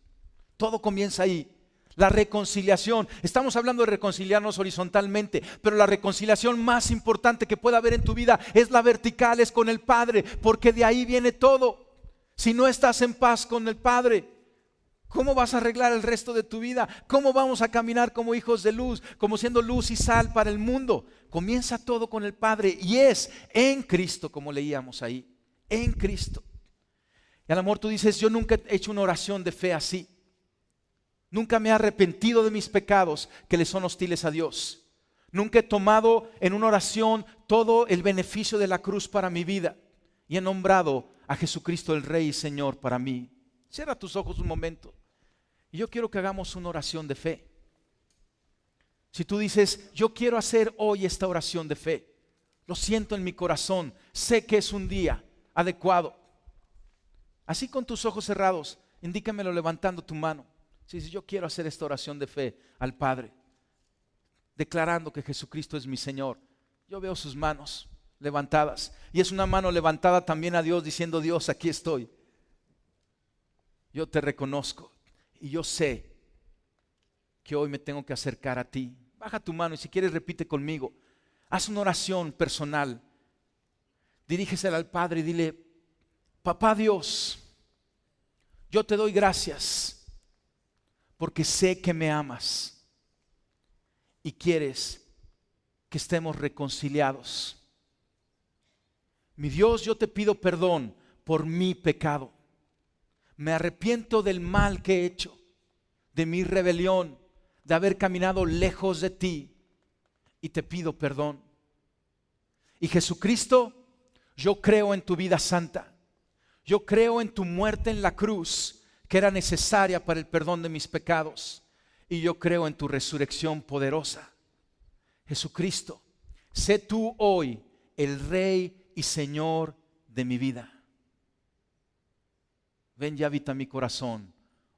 Todo comienza ahí. La reconciliación. Estamos hablando de reconciliarnos horizontalmente, pero la reconciliación más importante que pueda haber en tu vida es la vertical, es con el Padre, porque de ahí viene todo. Si no estás en paz con el Padre, ¿cómo vas a arreglar el resto de tu vida? ¿Cómo vamos a caminar como hijos de luz, como siendo luz y sal para el mundo? Comienza todo con el Padre y es en Cristo, como leíamos ahí, en Cristo. Y a lo mejor tú dices, yo nunca he hecho una oración de fe así. Nunca me he arrepentido de mis pecados que le son hostiles a Dios. Nunca he tomado en una oración todo el beneficio de la cruz para mi vida y he nombrado a Jesucristo el Rey y Señor para mí. Cierra tus ojos un momento y yo quiero que hagamos una oración de fe. Si tú dices, yo quiero hacer hoy esta oración de fe, lo siento en mi corazón, sé que es un día adecuado. Así con tus ojos cerrados, indícamelo levantando tu mano. Si dices, yo quiero hacer esta oración de fe al Padre, declarando que Jesucristo es mi Señor. Yo veo sus manos levantadas y es una mano levantada también a Dios diciendo, Dios, aquí estoy. Yo te reconozco y yo sé que hoy me tengo que acercar a ti. Baja tu mano y si quieres repite conmigo. Haz una oración personal. Dirígesela al Padre y dile, Papá Dios, yo te doy gracias porque sé que me amas y quieres que estemos reconciliados. Mi Dios, yo te pido perdón por mi pecado. Me arrepiento del mal que he hecho, de mi rebelión, de haber caminado lejos de ti y te pido perdón. Y Jesucristo, yo creo en tu vida santa. Yo creo en tu muerte en la cruz que era necesaria para el perdón de mis pecados. Y yo creo en tu resurrección poderosa. Jesucristo, sé tú hoy el Rey y Señor de mi vida. Ven y habita mi corazón,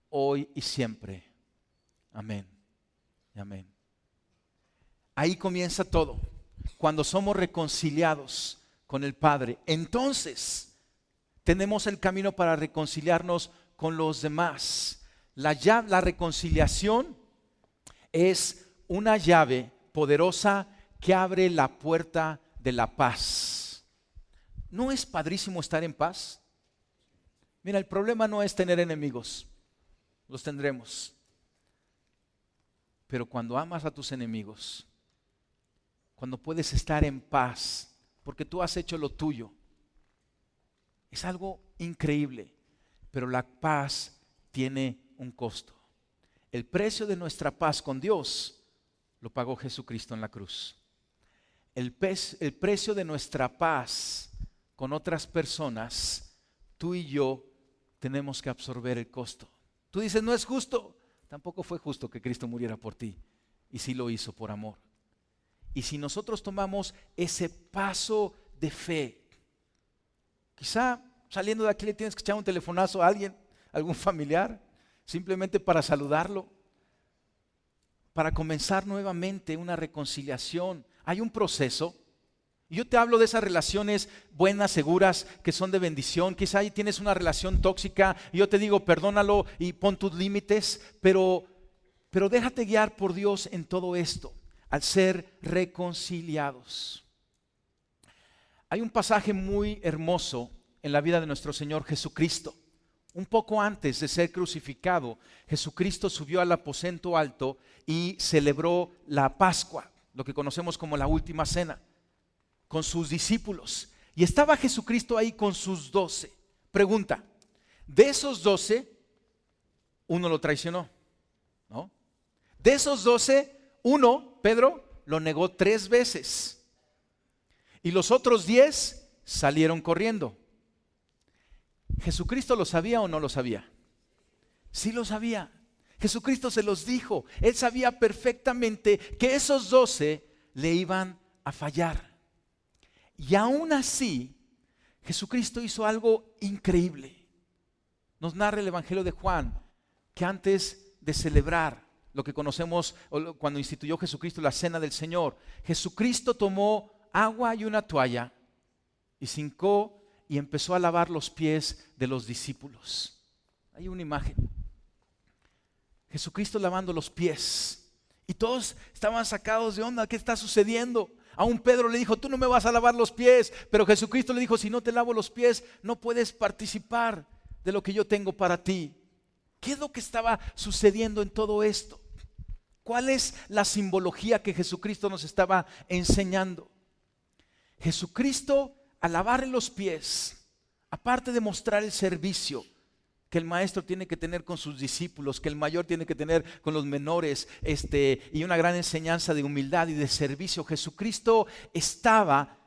hoy y siempre. Amén. Amén. Ahí comienza todo. Cuando somos reconciliados con el Padre, entonces tenemos el camino para reconciliarnos con los demás. La reconciliación es una llave poderosa que abre la puerta de la paz. ¿No es padrísimo estar en paz? Mira, el problema no es tener enemigos, los tendremos. Pero cuando amas a tus enemigos, cuando puedes estar en paz, porque tú has hecho lo tuyo, es algo increíble. Pero la paz tiene un costo. El precio de nuestra paz con Dios lo pagó Jesucristo en la cruz. El precio de nuestra paz con otras personas, tú y yo tenemos que absorber el costo. Tú dices, no es justo. Tampoco fue justo que Cristo muriera por ti. Y sí lo hizo por amor. Y si nosotros tomamos ese paso de fe, quizá saliendo de aquí le tienes que echar un telefonazo a alguien, algún familiar, simplemente para saludarlo, para comenzar nuevamente una reconciliación. Hay un proceso. Y yo te hablo de esas relaciones buenas, seguras, que son de bendición. Quizá ahí tienes una relación tóxica y yo te digo, perdónalo y pon tus límites, pero déjate guiar por Dios en todo esto, al ser reconciliados. Hay un pasaje muy hermoso en la vida de nuestro Señor Jesucristo. Un poco antes de ser crucificado, Jesucristo subió al aposento alto y celebró la Pascua, lo que conocemos como la última cena, con sus discípulos. Y estaba Jesucristo ahí con sus 12. Pregunta, de esos 12, uno lo traicionó, ¿no? De esos 12, uno, Pedro, lo negó 3 veces. Y los otros 10 salieron corriendo. ¿Jesucristo lo sabía o no lo sabía? Sí lo sabía. Jesucristo se los dijo. Él sabía perfectamente que esos 12 le iban a fallar. Y aún así, Jesucristo hizo algo increíble. Nos narra el Evangelio de Juan que antes de celebrar lo que conocemos cuando instituyó Jesucristo la cena del Señor, Jesucristo tomó agua y una toalla y se hincó y empezó a lavar los pies de los discípulos. Hay una imagen. Jesucristo lavando los pies. Y todos estaban sacados de onda. ¿Qué está sucediendo? Aún Pedro le dijo, tú no me vas a lavar los pies. Pero Jesucristo le dijo, si no te lavo los pies, no puedes participar de lo que yo tengo para ti. ¿Qué es lo que estaba sucediendo en todo esto? ¿Cuál es la simbología que Jesucristo nos estaba enseñando? Jesucristo, al lavarle los pies, aparte de mostrar el servicio que el maestro tiene que tener con sus discípulos, que el mayor tiene que tener con los menores, y una gran enseñanza de humildad y de servicio, Jesucristo estaba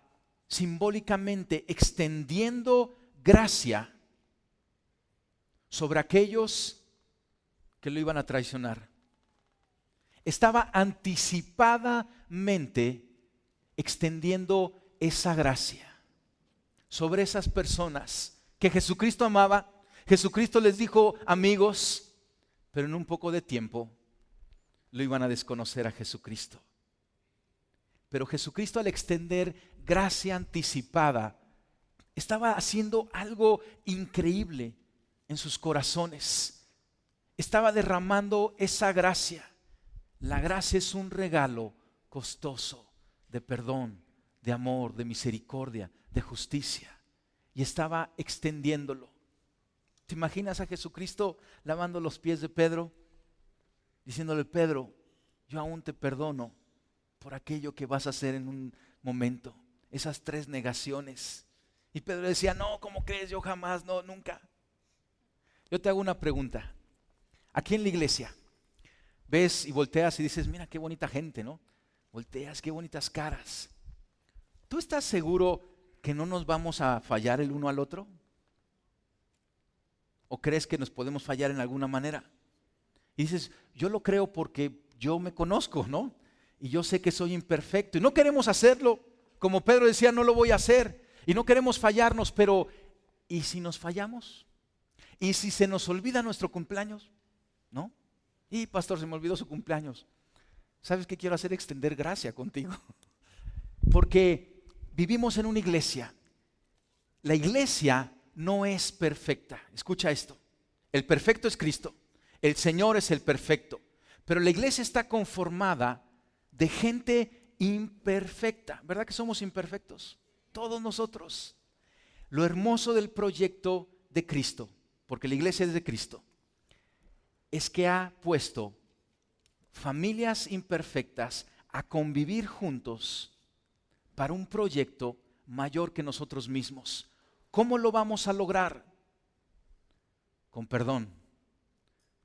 simbólicamente extendiendo gracia sobre aquellos que lo iban a traicionar. Estaba anticipadamente extendiendo esa gracia sobre esas personas que Jesucristo amaba. Jesucristo les dijo amigos, pero en un poco de tiempo lo iban a desconocer a Jesucristo. Pero Jesucristo, al extender gracia anticipada, estaba haciendo algo increíble en sus corazones. Estaba derramando esa gracia. La gracia es un regalo costoso de perdón, de amor, de misericordia, de justicia. Y estaba extendiéndolo. ¿Te imaginas a Jesucristo lavando los pies de Pedro? Diciéndole, Pedro, yo aún te perdono por aquello que vas a hacer en un momento. Esas 3 negaciones. Y Pedro decía, no, ¿cómo crees? Yo jamás, no, nunca. Yo te hago una pregunta. Aquí en la iglesia, ves y volteas y dices, mira qué bonita gente, ¿no? Volteas, qué bonitas caras. ¿Tú estás seguro que no nos vamos a fallar el uno al otro? ¿O crees que nos podemos fallar en alguna manera? Y dices, yo lo creo porque yo me conozco, ¿no? Y yo sé que soy imperfecto. Y no queremos hacerlo. Como Pedro decía, no lo voy a hacer. Y no queremos fallarnos, pero ¿y si nos fallamos? ¿Y si se nos olvida nuestro cumpleaños? ¿No? Y pastor, se me olvidó su cumpleaños. ¿Sabes qué quiero hacer? Extender gracia contigo. Porque vivimos en una iglesia. La iglesia no es perfecta. Escucha esto. El perfecto es Cristo. El Señor es el perfecto. Pero la iglesia está conformada de gente imperfecta. ¿Verdad que somos imperfectos? Todos nosotros. Lo hermoso del proyecto de Cristo, porque la iglesia es de Cristo, es que ha puesto familias imperfectas a convivir juntos para un proyecto mayor que nosotros mismos. ¿Cómo lo vamos a lograr? Con perdón,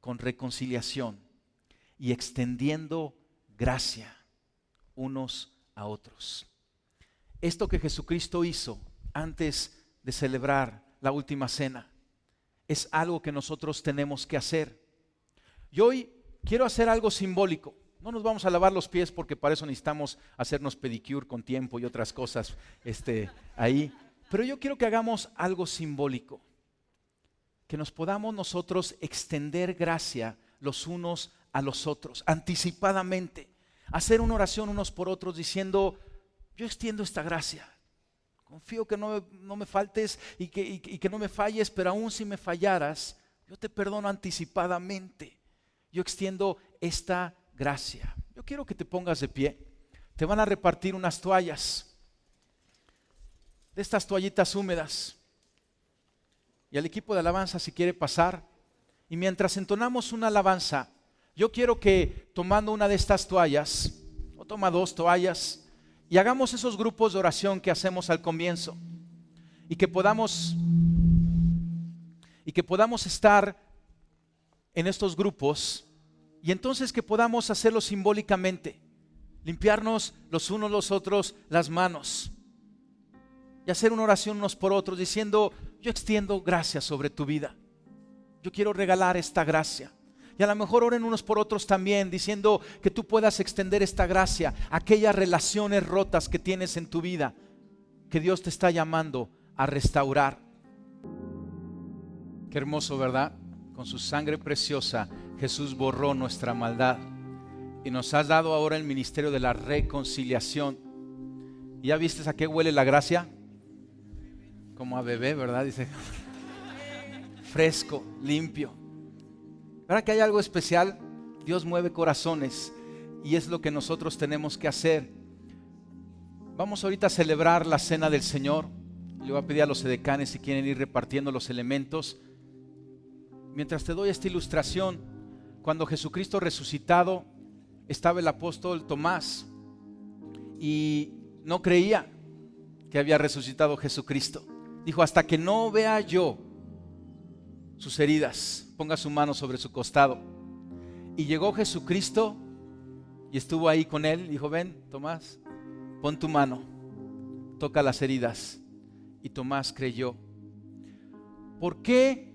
con reconciliación y extendiendo gracia unos a otros. Esto que Jesucristo hizo antes de celebrar la última cena es algo que nosotros tenemos que hacer. Y hoy quiero hacer algo simbólico. No nos vamos a lavar los pies porque para eso necesitamos hacernos pedicure con tiempo y otras cosas ahí. Pero yo quiero que hagamos algo simbólico. Que nos podamos nosotros extender gracia los unos a los otros, anticipadamente. Hacer una oración unos por otros diciendo, yo extiendo esta gracia. Confío que no me faltes y que no me falles, pero aún si me fallaras, yo te perdono anticipadamente. Yo extiendo esta gracia. Yo quiero que te pongas de pie. Te van a repartir unas toallas, de estas toallitas húmedas. Y al equipo de alabanza, si quiere pasar. Y mientras entonamos una alabanza, yo quiero que tomando una de estas toallas, o toma 2 toallas, y hagamos esos grupos de oración que hacemos al comienzo. Y que podamos estar en estos grupos. Y entonces que podamos hacerlo simbólicamente. Limpiarnos los unos los otros las manos. Y hacer una oración unos por otros diciendo, yo extiendo gracia sobre tu vida. Yo quiero regalar esta gracia. Y a lo mejor oren unos por otros también, diciendo que tú puedas extender esta gracia a aquellas relaciones rotas que tienes en tu vida, que Dios te está llamando a restaurar. Qué hermoso, ¿verdad? Con su sangre preciosa, Jesús borró nuestra maldad. Y nos has dado ahora el ministerio de la reconciliación. ¿Y ya viste a qué huele la gracia? Como a bebé, ¿verdad? Dice, fresco, limpio. ¿Verdad que hay algo especial? Dios mueve corazones y es lo que nosotros tenemos que hacer. Vamos ahorita a celebrar la cena del Señor. Le voy a pedir a los edecanes si quieren ir repartiendo los elementos. Mientras te doy esta ilustración, cuando Jesucristo resucitado, estaba el apóstol Tomás y no creía que había resucitado Jesucristo. Dijo, hasta que no vea yo sus heridas, ponga su mano sobre su costado. Y llegó Jesucristo y estuvo ahí con él. Dijo, ven, Tomás, pon tu mano, toca las heridas. Y Tomás creyó. ¿Por qué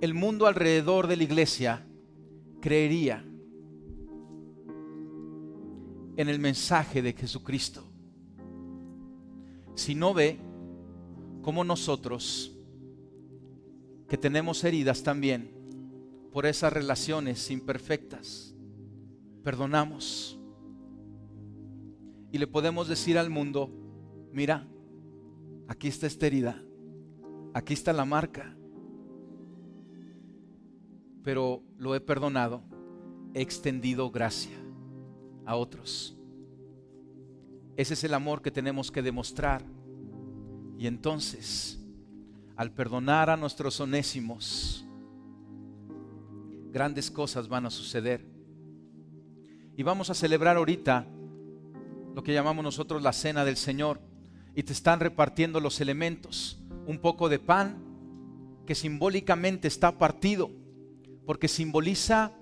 el mundo alrededor de la iglesia creería en el mensaje de Jesucristo si no ve cómo nosotros, que tenemos heridas también por esas relaciones imperfectas, perdonamos y le podemos decir al mundo, mira, aquí está esta herida, aquí está la marca, pero lo he perdonado, he extendido gracia a otros. Ese es el amor que tenemos que demostrar. Y entonces, al perdonar a nuestros onésimos, grandes cosas van a suceder. Y vamos a celebrar ahorita lo que llamamos nosotros la cena del Señor. Y te están repartiendo los elementos. Un poco de pan que simbólicamente está partido, porque simboliza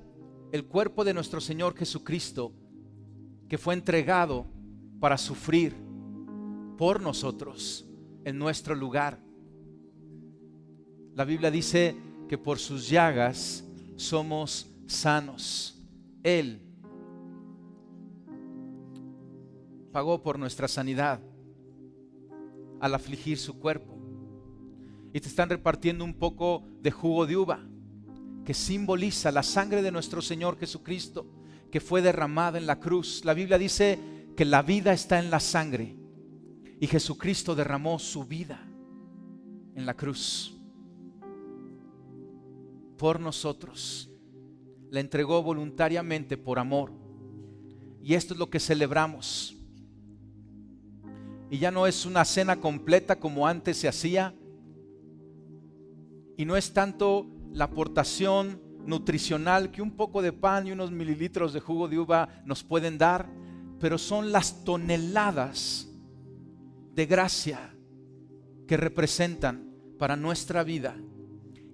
el cuerpo de nuestro Señor Jesucristo, que fue entregado para sufrir por nosotros en nuestro lugar. La Biblia dice que por sus llagas somos sanos. Él pagó por nuestra sanidad al afligir su cuerpo. Y te están repartiendo un poco de jugo de uva que simboliza la sangre de nuestro Señor Jesucristo, que fue derramada en la cruz. La Biblia dice que la vida está en la sangre y Jesucristo derramó su vida en la cruz por nosotros. La entregó voluntariamente por amor. Y esto es lo que celebramos. Y ya no es una cena completa como antes se hacía, Y no es tanto la aportación nutricional que un poco de pan y unos mililitros de jugo de uva nos pueden dar, pero son las toneladas de gracia que representan para nuestra vida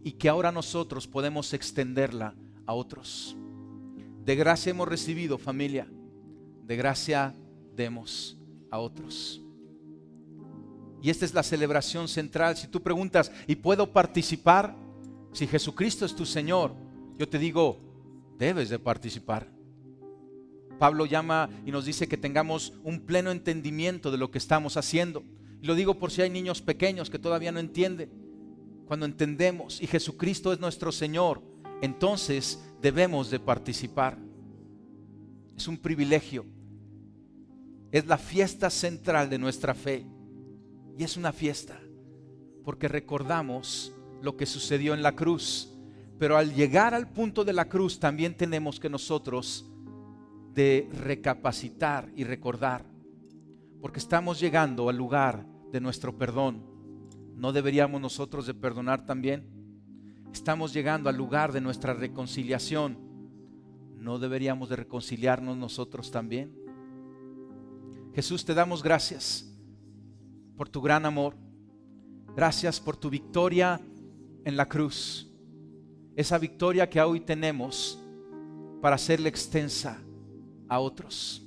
y que ahora nosotros podemos extenderla a otros. De gracia hemos recibido, familia, de gracia demos a otros. Y esta es la celebración central. Si tú preguntas, ¿y puedo participar? Si Jesucristo es tu Señor, yo te digo, debes de participar. Pablo llama y nos dice que tengamos un pleno entendimiento de lo que estamos haciendo. Y lo digo por si hay niños pequeños que todavía no entienden. Cuando entendemos y Jesucristo es nuestro Señor, entonces debemos de participar. Es un privilegio. Es la fiesta central de nuestra fe. Y es una fiesta porque recordamos lo que sucedió en la cruz. Pero al llegar al punto de la cruz también tenemos que nosotros de recapacitar y recordar, porque estamos llegando al lugar de nuestro perdón. ¿No deberíamos nosotros de perdonar también? Estamos llegando al lugar de nuestra reconciliación. ¿No deberíamos de reconciliarnos nosotros también? Jesús, te damos gracias por tu gran amor. Gracias por tu victoria en la cruz. Esa victoria que hoy tenemos para hacerla extensa a otros.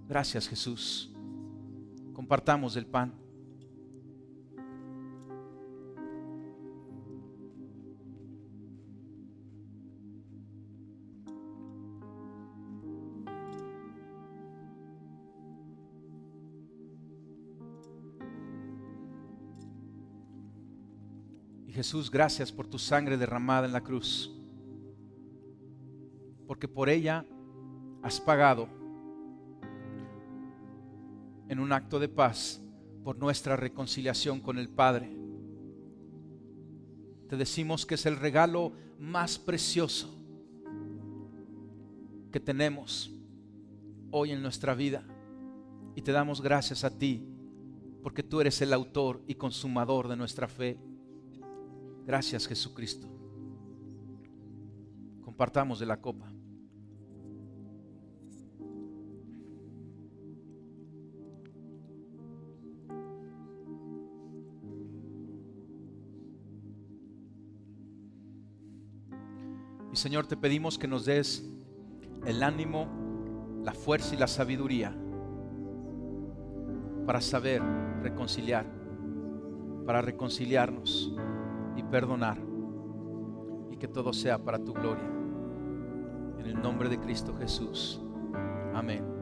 Gracias, Jesús. Compartamos el pan. Jesús, gracias por tu sangre derramada en la cruz, porque por ella has pagado en un acto de paz por nuestra reconciliación con el Padre. Te decimos que es el regalo más precioso que tenemos hoy en nuestra vida, y te damos gracias a ti porque tú eres el autor y consumador de nuestra fe. Gracias, Jesucristo. Compartamos de la copa. Y Señor, te pedimos que nos des el ánimo, la fuerza y la sabiduría para saber reconciliar, para reconciliarnos y perdonar, y que todo sea para tu gloria. En el nombre de Cristo Jesús. Amén.